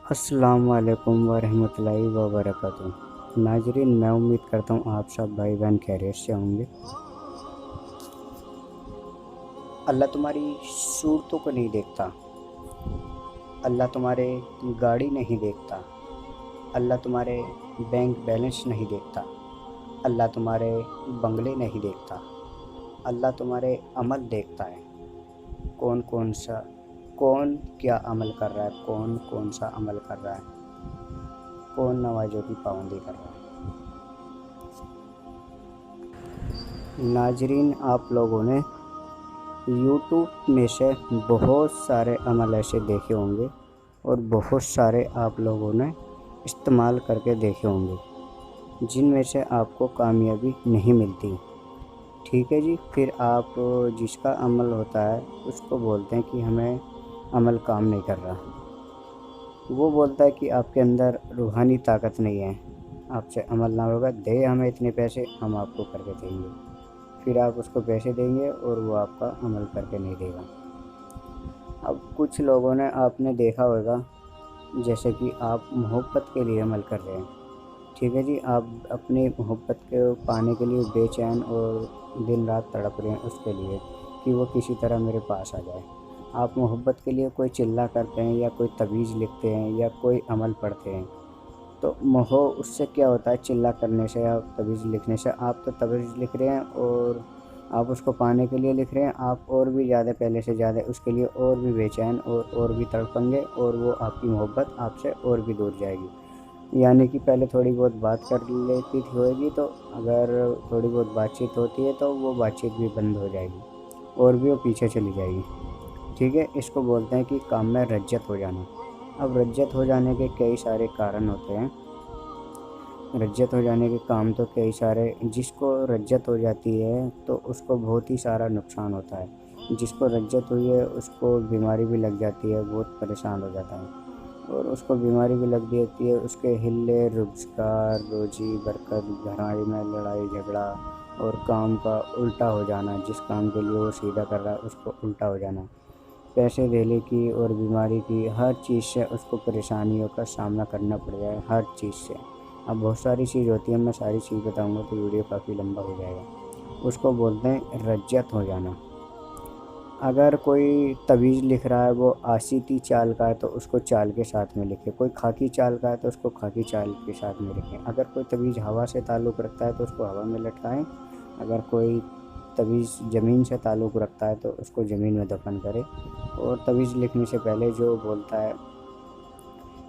अस्सलाम वालेकुम वरहमतुल्लाहि वबरकातुहू। नाजरीन, मैं उम्मीद करता हूँ आप सब भाई बहन खैरियत से होंगे। अल्लाह तुम्हारी सूरतों को नहीं देखता, अल्लाह तुम्हारे गाड़ी नहीं देखता, अल्लाह तुम्हारे बैंक बैलेंस नहीं देखता, अल्लाह तुम्हारे बंगले नहीं देखता, अल्लाह तुम्हारे अमल देखता है। कौन क्या अमल कर रहा है, कौन सा अमल कर रहा है, कौन नमाज़ों की पाबंदी कर रहा है। नाजरीन, आप लोगों ने यूट्यूब में से बहुत सारे अमल ऐसे देखे होंगे और बहुत सारे आप लोगों ने इस्तेमाल करके देखे होंगे जिनमें से आपको कामयाबी नहीं मिलती। ठीक है जी, फिर आप जिसका अमल होता है उसको बोलते हैं कि हमें अमल काम नहीं कर रहा। वो बोलता है कि आपके अंदर रूहानी ताकत नहीं है, आपसे अमल ना होगा, दे हमें इतने पैसे, हम आपको करके देंगे। फिर आप उसको पैसे देंगे और वो आपका अमल करके नहीं देगा। अब कुछ लोगों ने आपने देखा होगा, जैसे कि आप मोहब्बत के लिए अमल कर रहे हैं। ठीक है जी, आप अपनी मोहब्बत को पाने के लिए बेचैन और दिन रात तड़प रहे हैं उसके लिए कि वो किसी तरह मेरे पास आ जाए। आप मोहब्बत के लिए कोई चिल्ला करते हैं या कोई तवीज़ लिखते हैं या कोई अमल पढ़ते हैं, तो उससे क्या होता है, चिल्ला करने से या तवीज़ लिखने से आप तो तवीज़ लिख रहे हैं और आप उसको पाने के लिए लिख रहे हैं, आप और भी ज़्यादा पहले से ज़्यादा उसके लिए और भी बेचैन और भी तड़पेंगे और वो आपकी मोहब्बत आपसे और भी दूर जाएगी। यानी कि पहले थोड़ी बहुत बात कर लेती थी होएगी, तो अगर थोड़ी बहुत बातचीत होती है तो वो बातचीत भी बंद हो जाएगी और भी वो पीछे चली जाएगी। ठीक है, इसको बोलते हैं कि काम में रज्जत हो जाना। अब रज्जत हो जाने के कई सारे कारण होते हैं। रज्जत हो जाने के काम तो कई सारे, जिसको रज्जत हो जाती है तो उसको बहुत ही सारा नुकसान होता है। जिसको रज्जत हुई है उसको बीमारी भी लग जाती है, बहुत परेशान हो जाता है और उसको बीमारी भी लग जाती है। उसके हिले रोजगार, रोजी बरकत, घराने में लड़ाई झगड़ा और काम का उल्टा हो जाना। जिस काम के लिए वो सीधा कर रहा है उसको उल्टा हो जाना, पैसे देने की और बीमारी की, हर चीज़ से उसको परेशानियों का सामना करना पड़ जाए, हर चीज़ से। अब बहुत सारी चीज़ होती है, मैं सारी चीज़ बताऊंगा तो वीडियो काफ़ी लंबा हो जाएगा। उसको बोलते हैं रज्जत हो जाना। अगर कोई तवीज़ लिख रहा है वो आसिती चाल का है तो उसको चाल के साथ में लिखे, कोई खाकी चाल का है तो उसको खाकी चाल के साथ में लिखें। अगर कोई तवीज़ हवा से ताल्लुक़ रखता है तो उसको हवा में लटकाएं। अगर कोई तवीज़ ज़मीन से ताल्लुक़ रखता है तो उसको ज़मीन में दफन करें। और तवीज़ लिखने से पहले जो बोलता है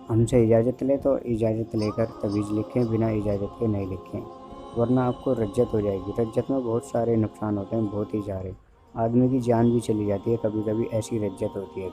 हमसे इजाज़त लें तो इजाज़त लेकर तवीज़ लिखें, बिना इजाज़त के नहीं लिखें, वरना आपको रज्जत हो जाएगी। रज्जत में बहुत सारे नुकसान होते हैं, बहुत ही सारे। आदमी की जान भी चली जाती है कभी कभी, ऐसी रज्जत होती है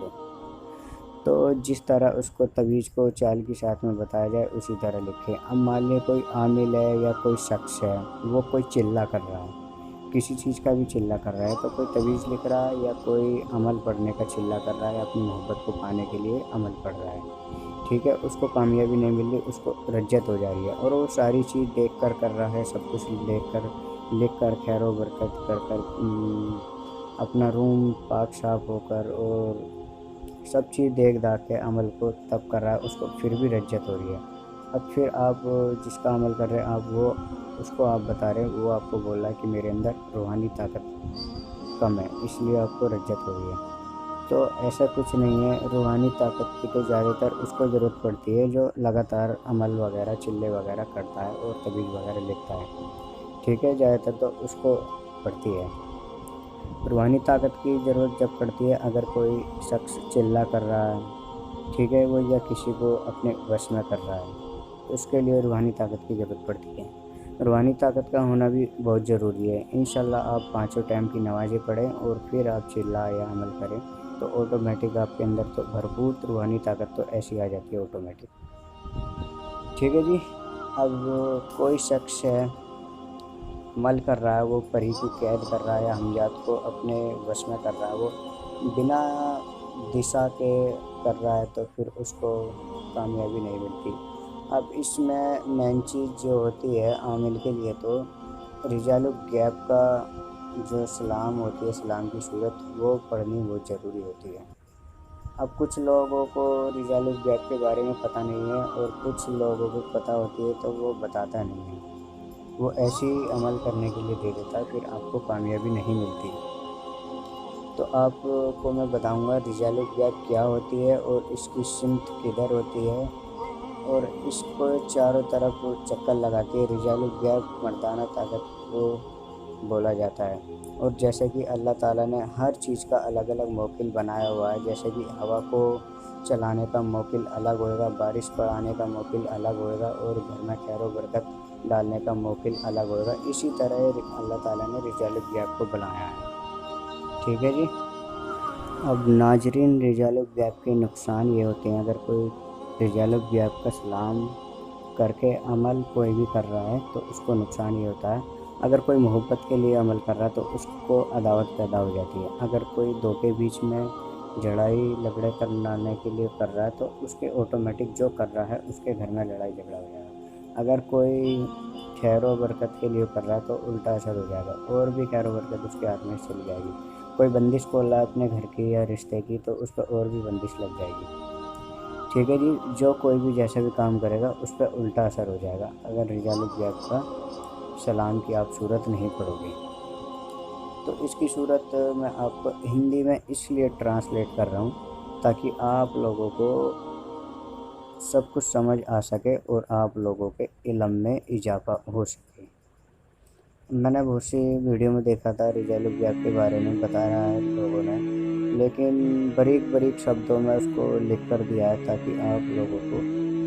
तो जिस तरह उसको तवीज़ को चाल के साथ में बताया जाए उसी तरह लिखें। अब मान लें कोई आमिल है या कोई शख्स है, वो कोई चिल्ला कर रहा है, किसी चीज़ का भी चिल्ला कर रहा है, तो कोई तवीज़ लिख रहा है या कोई अमल पढ़ने का चिल्ला कर रहा है, अपनी मोहब्बत को पाने के लिए अमल पढ़ रहा है। ठीक है, उसको कामयाबी नहीं मिल रही, उसको रज्जत हो जा रही है और वो सारी चीज़ देख कर रहा है, सब कुछ देख कर लिख कर खैरो बरकत कर कर अपना रूम पाक साफ होकर और सब चीज़ देख दाख के अमल को तब कर रहा है, उसको फिर भी रज्जत हो रही है। अब फिर आप जिसका अमल कर रहे हैं, आप वो उसको आप बता रहे हैं, वो आपको बोल रहा है कि मेरे अंदर रूहानी ताकत कम है, इसलिए आपको रज्जत हो रही है। तो ऐसा कुछ नहीं है। रूहानी ताकत की तो ज़्यादातर उसको ज़रूरत पड़ती है जो लगातार अमल वगैरह चिल्ले वगैरह करता है और तवीज़ वगैरह लिखता है। ठीक है, ज़्यादातर तो उसको पड़ती है। रूहानी ताकत की ज़रूरत जब पड़ती है अगर कोई शख्स चिल्ला कर रहा है, ठीक है, वो या किसी को अपने वश में कर रहा है, तो उसके लिए रूहानी ताकत की ज़रूरत पड़ती है। रूहानी ताकत का होना भी बहुत ज़रूरी है। इंशाल्लाह आप 5 टाइम की नमाज़ें पढ़ें और फिर आप चिल्ला या अमल करें तो ऑटोमेटिक आपके अंदर तो भरपूर रूहानी ताकत तो ऐसी आ जाती है ऑटोमेटिक। ठीक है जी। अब कोई शख्स है, अमल कर रहा है, वो परी की कैद कर रहा है या हमजात को अपने वश में कर रहा है, वो बिना दिशा के कर रहा है, तो फिर उसको कामयाबी नहीं मिलती। अब इसमें मेन चीज़ जो होती है आमिल के लिए, तो रिजालुल गैब का जो सलाम होती है, सलाम की सूरत, वो पढ़नी बहुत ज़रूरी होती है। अब कुछ लोगों को रिजाल गैप के बारे में पता नहीं है और कुछ लोगों को पता होती है तो वो बताता नहीं है, वो ऐसे ही अमल करने के लिए दे देता है, फिर आपको कामयाबी नहीं मिलती। तो आपको मैं बताऊंगा रिजाल गैप क्या होती है और इसकी सिमत किधर होती है, और इसको चारों तरफ चक्कर लगाती है। रिजाल गैप मर्दाना ताकत को बोला जाता है। और जैसे कि अल्लाह ताला ने हर चीज़ का अलग अलग मौकिल बनाया हुआ है, जैसे कि हवा को चलाने का मौकिल अलग होएगा, बारिश पड़ाने का मौकिल अलग होएगा, और घर में खैर व बरकत डालने का मौकिल अलग होएगा। इसी तरह अल्लाह ताला ने रिजाल गैप को बनाया है। ठीक है जी। अब नाजरीन, रिजाल गैप के नुकसान ये होते हैं, अगर कोई रिजाल गैप का सलाम करके अमल कोई भी कर रहा है तो उसको नुकसान ये होता है। अगर कोई मोहब्बत के लिए अमल कर रहा है तो उसको अदावत पैदा हो जाती है। अगर कोई दो के बीच में लड़ाई झगड़े करने के लिए कर रहा है तो उसके ऑटोमेटिक जो कर रहा है उसके घर में लड़ाई झगड़ा हो जाएगा। अगर कोई खैर व बरकत के लिए कर रहा है तो उल्टा असर हो जाएगा और भी खैर व बरकत उसके हाथ में चली जाएगी। कोई बंदिश खोल रहा है अपने घर की या रिश्ते की तो उस पर और भी बंदिश लग जाएगी। ठीक है जी। जो कोई भी जैसा भी काम करेगा उस पर उल्टा असर हो जाएगा अगर रिजाल गैप का सलाम की आप सूरत नहीं पढ़ोगे। तो इसकी सूरत मैं आपको हिंदी में इसलिए ट्रांसलेट कर रहा हूँ ताकि आप लोगों को सब कुछ समझ आ सके और आप लोगों के इल्म में इजाफा हो सके। मैंने बहुत सी वीडियो में देखा था रिजाल गैप के बारे में बताया है लोगों ने, लेकिन बारीक बारीक शब्दों में उसको लिख कर दिया है ताकि आप लोगों को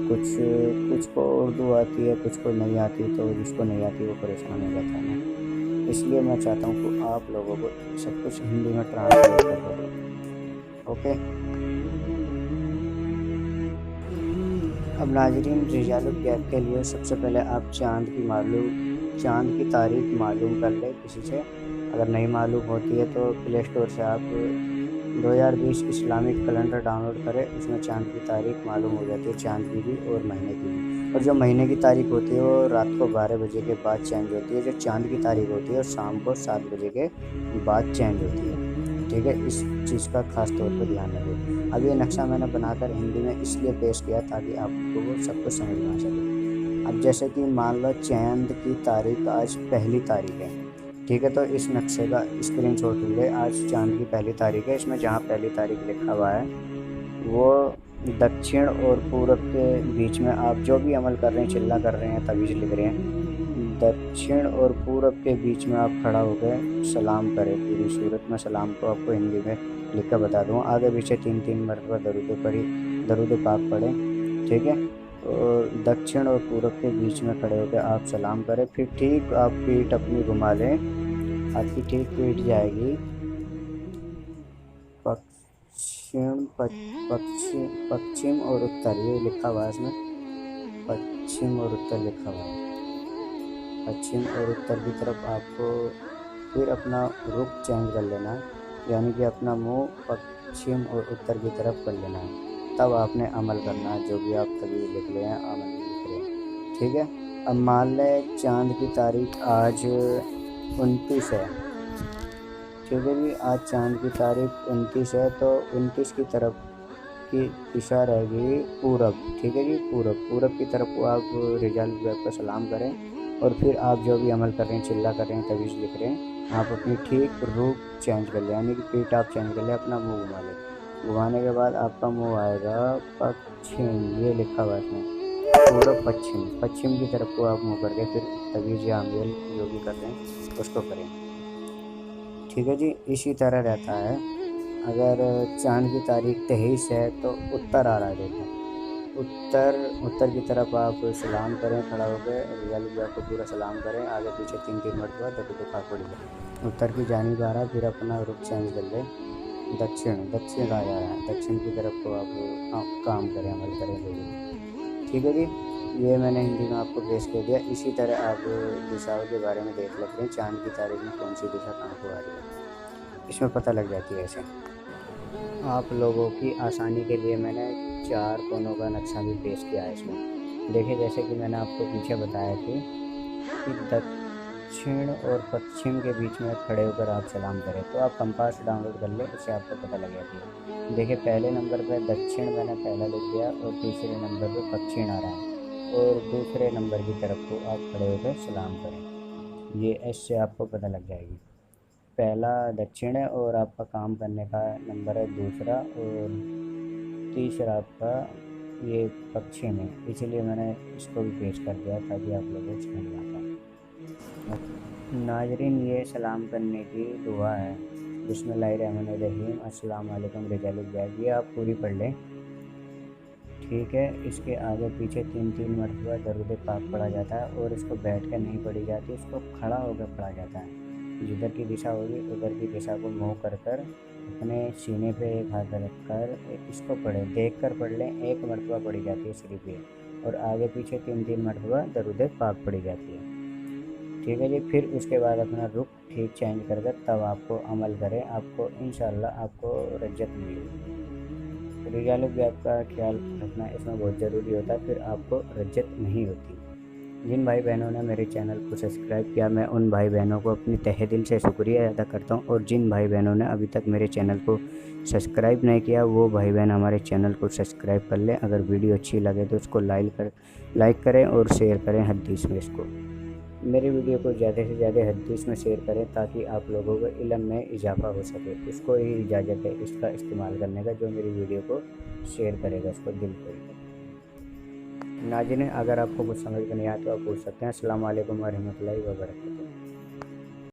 कुछ को उर्दू आती है, कुछ को नहीं आती, तो जिसको नहीं आती वो परेशान हो जाता है ना। इसलिए मैं चाहता हूँ कि आप लोगों को सब कुछ हिंदी में ट्रांसलेट कर दो। ओके। अब नाजरीन, रिजाल गैप के लिए सबसे पहले आप चाँद की तारीख मालूम कर ले किसी से। अगर नहीं मालूम होती है तो प्ले स्टोर से आप 2020 इस्लामिक कैलेंडर डाउनलोड करें, उसमें चाँद की तारीख मालूम हो जाती है, चाँद की भी और महीने की भी। और जो महीने की तारीख होती है वो रात को 12 बजे के बाद चेंज होती है, जो चाँद की तारीख होती है वो शाम को 7 बजे के बाद चेंज होती है। ठीक है, इस चीज़ का ख़ास तौर पर ध्यान रखें। अब ये नक्शा मैंने बनाकर हिंदी में इसलिए पेश किया ताकि आपको वो सब कुछ समझ में आ सके। अब जैसे कि मान लो चाँद की तारीख आज पहली तारीख है, ठीक है, तो इस नक्शे का स्क्रीनशॉट ले। आज चाँद की पहली तारीख है, इसमें जहाँ पहली तारीख लिखा हुआ है वो दक्षिण और पूरब के बीच में आप जो भी अमल कर रहे हैं, चिल्ला कर रहे हैं, तवीज़ लिख रहे हैं, दक्षिण और पूरब के बीच में आप खड़ा होकर सलाम करें। पूरी सूरत में सलाम को आपको हिंदी में लिख कर बता दूँ। आगे पीछे 3-3 मरतबा दरूद पाक पढ़ें। ठीक है, और दक्षिण और पूरब के बीच में खड़े होकर आप सलाम करें। फिर ठीक आप पीठ अपनी घुमा लें, आपकी ठीक पीठ जाएगी पश्चिम और उत्तर, ये लिखा हुआ है इसमें, पश्चिम और उत्तर लिखा हुआ है। पश्चिम और उत्तर की तरफ आपको फिर अपना रुख चेंज कर लेना है, यानी कि अपना मुंह पश्चिम और उत्तर की तरफ कर लेना है। तब आपने अमल करना है, जो भी आप तभी लिख रहे हैं, अमल लिख रहे हैं। ठीक है। अब मान लें चाँद की तारीख आज 29 है। ठीक है जी, आज चाँद की तारीख 29 है, तो 29 की तरफ की दिशा रहेगी पूरब। ठीक है जी, पूरब की तरफ को आप रिजाल गैप का सलाम करें और फिर आप जो भी अमल कर रहे हैं, चिल्ला कर रहे हैं, तवीज़ लिख रहे हैं, आप अपनी ठीक रुख चेंज कर लें, यानी कि पीठ आप चेंज कर लें, अपना मुंह घुमा लें। घुमाने के बाद आपका मुंह आएगा पश्चिम, ये लिखा हुआ है इसमें, पूरब पश्चिम की तरफ को आप मुँह करके फिर तवीज़ या अमल जो भी कर रहे हैं उसको करें। ठीक है जी, इसी तरह रहता है। अगर चाँद की तारीख 23 है तो उत्तर आ रहा है, देखो उत्तर की तरफ आप सलाम करें, खड़ा होकर रिजाल गैप को पूरा सलाम करें, आगे पीछे 3-3 मरतबा दरूद पाक पढ़ लें। उत्तर की जानिब आ रहा है, फिर अपना रुख चेंज कर लें, दक्षिण आ जा रहा है, दक्षिण की तरफ को आप काम करें, अमल करें जो भी। ठीक है जी, ये मैंने हिंदी में आपको पेश कर दिया। इसी तरह आप दिशाओं के बारे में देख लेते हैं, चाँद की तारीख में कौन सी दिशा कहाँ को आ रही है, इसमें पता लग जाती है। ऐसे आप लोगों की आसानी के लिए मैंने 4 कोनों का नक्शा भी पेश किया है इसमें। देखिए, जैसे कि मैंने आपको पीछे बताया कि दक्षिण और पश्चिम के बीच में खड़े होकर आप सलाम करें। तो आप कंपास डाउनलोड कर लें, उससे आपको पता लग जाती है। देखिए पहले नंबर पे दक्षिण मैंने पहला लिख दिया और तीसरे नंबर पे पश्चिम आ रहा है, और दूसरे नंबर की तरफ को आप खड़े होकर सलाम करें। ये इससे आपको पता लग जाएगी। पहला दक्षिण है और आपका काम करने का नंबर है दूसरा, और तीसरा आपका ये पश्चिम है, इसीलिए मैंने इसको भी पेश कर दिया ताकि आप लोगों को समझ में आता है। नाजरीन, ये सलाम करने की दुआ है, बिस्मिल्लाहिर्रहमानिर्रहीम, अस्सलाम वालेकुम रिजालुल गैब। ये आप पूरी पढ़ लें, ठीक है। इसके आगे पीछे 3-3 मरतबा दरूद पाक पढ़ा जाता है, और इसको बैठ कर नहीं पढ़ी जाती, इसको खड़ा होकर पढ़ा जाता है। जिधर की दिशा होगी उधर की दिशा को मुँह कर कर अपने सीने पे एक हाथ रख कर इसको पढ़ें, देख कर पढ़ लें। 1 मरतबा पढ़ी जाती है सिर्फ ये, और आगे पीछे 3-3 मरतबा दरूद पाक पढ़ी जाती है, ठीक है जी। फिर उसके बाद अपना रुख ठीक चेंज कर कर तब आपको अमल करें, आपको इंशाअल्लाह आपको रज्जत मिलेगी। रिजालुल गैब का ख्याल रखना इसमें बहुत ज़रूरी होता है, फिर आपको रज्जत नहीं होती। जिन भाई बहनों ने मेरे चैनल को सब्सक्राइब किया, मैं उन भाई बहनों को अपनी तहे दिल से शुक्रिया अदा करता हूं, और जिन भाई बहनों ने अभी तक मेरे चैनल को सब्सक्राइब नहीं किया, वो भाई बहन हमारे चैनल को सब्सक्राइब कर लें। अगर वीडियो अच्छी लगे तो उसको लाइक करें और शेयर करें हदीस में इसको। मेरी वीडियो को ज़्यादा से ज़्यादा हदीस में शेयर करें ताकि आप लोगों को इल्म में इजाफा हो सके। उसको ही इजाज़त है इसका इस्तेमाल करने का, जो मेरी वीडियो को शेयर करेगा, उसको दिल खोल कर। नाज़रीन, अगर आपको कुछ समझ में नहीं आया तो आप पूछ सकते हैं। अस्सलाम वालेकुम व रहमतुल्लाहि व बरकातहू।